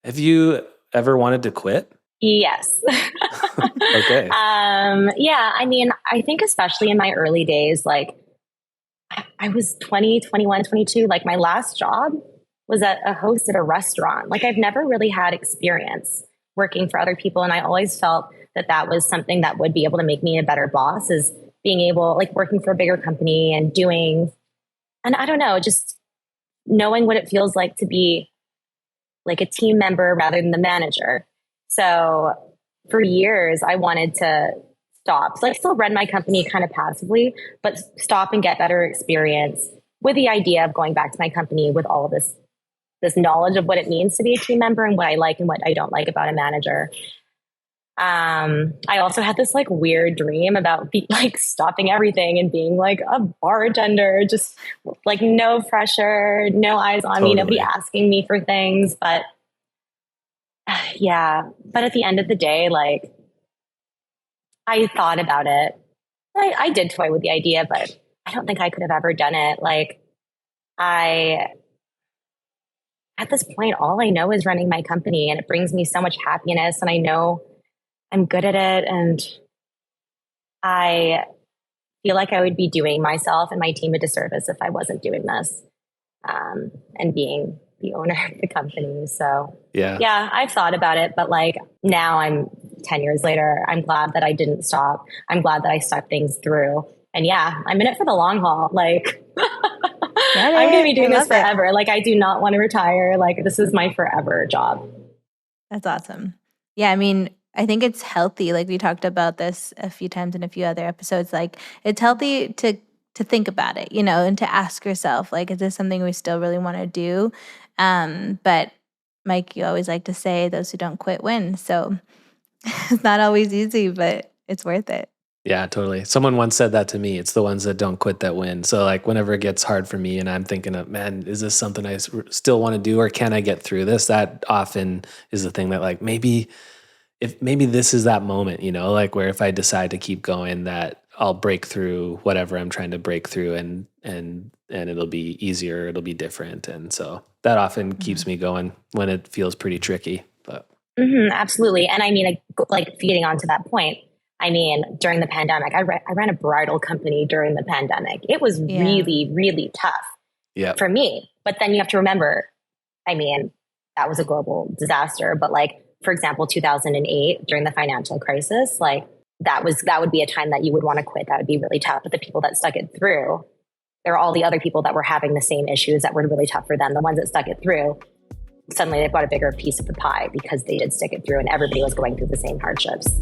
Have you ever wanted to quit? Yes. Okay. Yeah, I mean, I think especially in my early days, like I was 20, 21, 22. Like my last job was a host at a restaurant. Like I've never really had experience working for other people. And I always felt that that was something that would be able to make me a better boss, is being able, like working for a bigger company and doing, and I don't know, just knowing what it feels like to be like a team member rather than the manager. So for years, I wanted to stop. So I still run my company kind of passively, but stop and get better experience with the idea of going back to my company with all of this knowledge of what it means to be a team member and what I like and what I don't like about a manager. I also had this like weird dream about like stopping everything and being like a bartender, just like no pressure, no eyes on me, nobody asking me for things. But yeah, but at the end of the day, like I thought about it. I did toy with the idea, but I don't think I could have ever done it. Like at this point, all I know is running my company, and it brings me so much happiness, and I know I'm good at it. And I feel like I would be doing myself and my team a disservice if I wasn't doing this, and being the owner of the company. So yeah, I've thought about it, but like now I'm 10 years later, I'm glad that I didn't stop. I'm glad that I stuck things through. And yeah, I'm in it for the long haul. Like I'm going to be doing this forever. Like I do not want to retire. Like this is my forever job. That's awesome. Yeah. I mean, I think it's healthy. Like we talked about this a few times in a few other episodes. Like it's healthy to think about it, you know, and to ask yourself, like, is this something we still really want to do? But Mike, you always like to say those who don't quit win. So it's not always easy, but it's worth it. Yeah, totally. Someone once said that to me. It's the ones that don't quit that win. So like whenever it gets hard for me and I'm thinking of, man, is this something I still want to do, or can I get through this? That often is the thing that like maybe this is that moment, you know, like where if I decide to keep going, that I'll break through whatever I'm trying to break through, and it'll be easier, it'll be different. And so that often keeps me going when it feels pretty tricky. But absolutely. And I mean, like feeding onto that point, I mean, during the pandemic, I ran a bridal company during the pandemic. It was really, really tough for me. But then you have to remember, I mean, that was a global disaster. But like, for example, 2008, during the financial crisis, like that would be a time that you would want to quit. That would be really tough. But the people that stuck it through, there are all the other people that were having the same issues that were really tough for them. The ones that stuck it through, suddenly they've got a bigger piece of the pie because they did stick it through and everybody was going through the same hardships.